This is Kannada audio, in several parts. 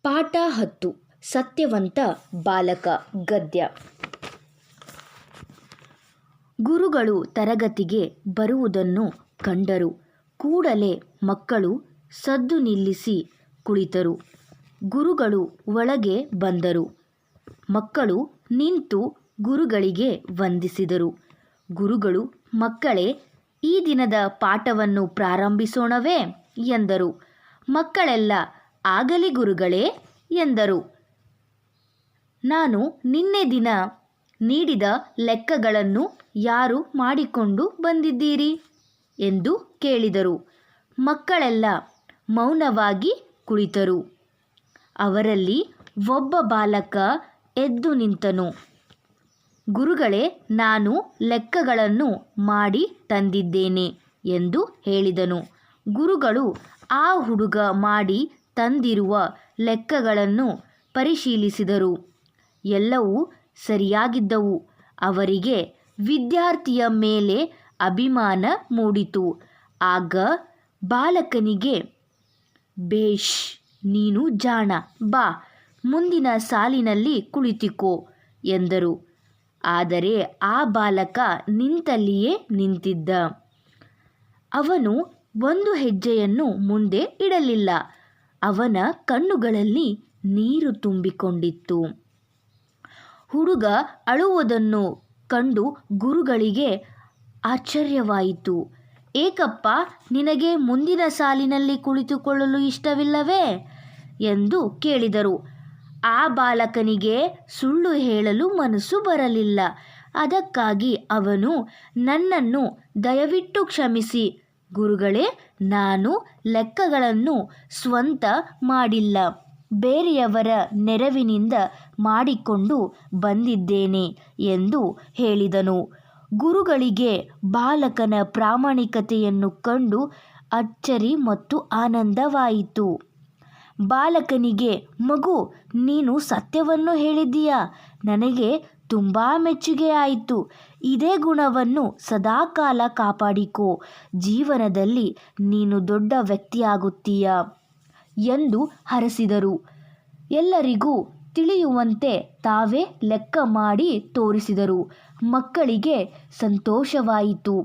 ಪಾಠ 10 ಸತ್ಯವಂತ ಬಾಲಕ ಗದ್ಯ. ಗುರುಗಳು ತರಗತಿಗೆ ಬರುವುದನ್ನು ಕಂಡರು. ಕೂಡಲೇ ಮಕ್ಕಳು ಸದ್ದು ನಿಲ್ಲಿಸಿ ಕುಳಿತರು. ಗುರುಗಳು ಒಳಗೆ ಬಂದರು. ಮಕ್ಕಳು ನಿಂತು ಗುರುಗಳಿಗೆ ವಂದಿಸಿದರು. ಗುರುಗಳು, ಮಕ್ಕಳೇ, ಈ ದಿನದ ಪಾಠವನ್ನು ಪ್ರಾರಂಭಿಸೋಣವೇ ಎಂದರು. ಮಕ್ಕಳೆಲ್ಲ ಆಗಲಿ ಗುರುಗಳೇ ಎಂದರು. ನಾನು ನಿನ್ನೆ ದಿನ ನೀಡಿದ ಲೆಕ್ಕಗಳನ್ನು ಯಾರು ಮಾಡಿಕೊಂಡು ಬಂದಿದ್ದೀರಿ ಎಂದು ಕೇಳಿದರು. ಮಕ್ಕಳೆಲ್ಲ ಮೌನವಾಗಿ ಕುಳಿತರು. ಅವರಲ್ಲಿ ಒಬ್ಬ ಬಾಲಕ ಎದ್ದು ನಿಂತನು. ಗುರುಗಳೇ, ನಾನು ಲೆಕ್ಕಗಳನ್ನು ಮಾಡಿ ತಂದಿದ್ದೇನೆ ಎಂದು ಹೇಳಿದನು. ಗುರುಗಳು ಆ ಹುಡುಗ ಮಾಡಿ ತಂದಿರುವ ಲೆಕ್ಕಗಳನ್ನು ಪರಿಶೀಲಿಸಿದರು. ಎಲ್ಲವೂ ಸರಿಯಾಗಿದ್ದವು. ಅವರಿಗೆ ವಿದ್ಯಾರ್ಥಿಯ ಮೇಲೆ ಅಭಿಮಾನ ಮೂಡಿತು. ಆಗ ಬಾಲಕನಿಗೆ, ಬೇಷ್, ನೀನು ಜಾಣ, ಬಾ, ಮುಂದಿನ ಸಾಲಿನಲ್ಲಿ ಕುಳಿತುಕೋ ಎಂದರು. ಆದರೆ ಆ ಬಾಲಕ ನಿಂತಲ್ಲಿಯೇ ನಿಂತಿದ್ದ. ಅವನು ಒಂದು ಹೆಜ್ಜೆಯನ್ನು ಮುಂದೆ ಇಡಲಿಲ್ಲ. ಅವನ ಕಣ್ಣುಗಳಲ್ಲಿ ನೀರು ತುಂಬಿಕೊಂಡಿತ್ತು. ಹುಡುಗ ಅಳುವುದನ್ನು ಕಂಡು ಗುರುಗಳಿಗೆ ಆಶ್ಚರ್ಯವಾಯಿತು. ಏಕಪ್ಪ, ನಿನಗೆ ಮುಂದಿನ ಸಾಲಿನಲ್ಲಿ ಕುಳಿತುಕೊಳ್ಳಲು ಇಷ್ಟವಿಲ್ಲವೇ ಎಂದು ಕೇಳಿದರು. ಆ ಬಾಲಕನಿಗೆ ಸುಳ್ಳು ಹೇಳಲು ಮನಸ್ಸು ಬರಲಿಲ್ಲ. ಅದಕ್ಕಾಗಿ ಅವನು, ನನ್ನನ್ನು ದಯವಿಟ್ಟು ಕ್ಷಮಿಸಿ ಗುರುಗಳೇ, ನಾನು ಲೆಕ್ಕಗಳನ್ನು ಸ್ವಂತ ಮಾಡಿಲ್ಲ, ಬೇರೆಯವರ ನೆರವಿನಿಂದ ಮಾಡಿಕೊಂಡು ಬಂದಿದ್ದೇನೆ ಎಂದು ಹೇಳಿದನು. ಗುರುಗಳಿಗೆ ಬಾಲಕನ ಪ್ರಾಮಾಣಿಕತೆಯನ್ನು ಕಂಡು ಅಚ್ಚರಿ ಮತ್ತು ಆನಂದವಾಯಿತು. ಬಾಲಕನಿಗೆ, ಮಗು, ನೀನು ಸತ್ಯವನ್ನು ಹೇಳಿದ್ದೀಯಾ, ನನಗೆ ತುಂಬ ಮೆಚ್ಚುಗೆ ಆಯಿತು. ಇದೇ ಗುಣವನ್ನು ಸದಾಕಾಲ ಕಾಪಾಡಿಕೋ. ಜೀವನದಲ್ಲಿ ನೀನು ದೊಡ್ಡ ವ್ಯಕ್ತಿಯಾಗುತ್ತೀಯ ಎಂದು ಹರಸಿದರು. ಎಲ್ಲರಿಗೂ ತಿಳಿಯುವಂತೆ ತಾವೇ ಲೆಕ್ಕ ಮಾಡಿ ತೋರಿಸಿದರು. ಮಕ್ಕಳಿಗೆ ಸಂತೋಷವಾಯಿತು.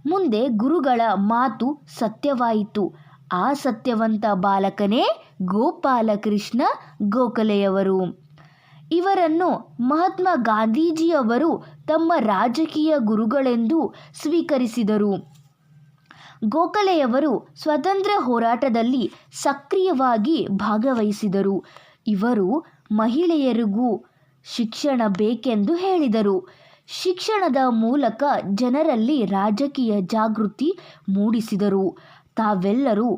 ಮುಂದೆ ಗುರುಗಳ ಮಾತು ಸತ್ಯವಾಯಿತು. ಆ ಸತ್ಯವಂತ ಬಾಲಕನೇ ಗೋಪಾಲಕೃಷ್ಣ ಗೋಖಲೆಯವರು. ಇವರನ್ನು ಮಹಾತ್ಮ ಗಾಂಧೀಜಿಯವರು ತಮ್ಮ ರಾಜಕೀಯ ಗುರುಗಳೆಂದು ಸ್ವೀಕರಿಸಿದರು. ಗೋಖಲೆಯವರು ಸ್ವಾತಂತ್ರ್ಯ ಹೋರಾಟದಲ್ಲಿ ಸಕ್ರಿಯವಾಗಿ ಭಾಗವಹಿಸಿದರು. ಇವರು ಮಹಿಳೆಯರಿಗೂ ಶಿಕ್ಷಣ ಬೇಕೆಂದು ಹೇಳಿದರು. ಶಿಕ್ಷಣದ ಮೂಲಕ ಜನರಲ್ಲಿ ರಾಜಕೀಯ ಜಾಗೃತಿ ಮೂಡಿಸಿದರು. ತಾವೆಲ್ಲರೂ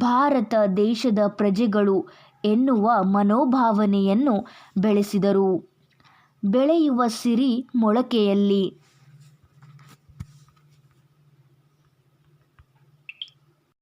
ಭಾರತ ದೇಶದ ಪ್ರಜೆಗಳು ಎನ್ನುವ ಮನೋಭಾವನೆಯನ್ನು ಬೆಳೆಸಿದರು. ಬೆಳೆಯುವ ಸಿರಿ ಮೊಳಕೆಯಲ್ಲಿ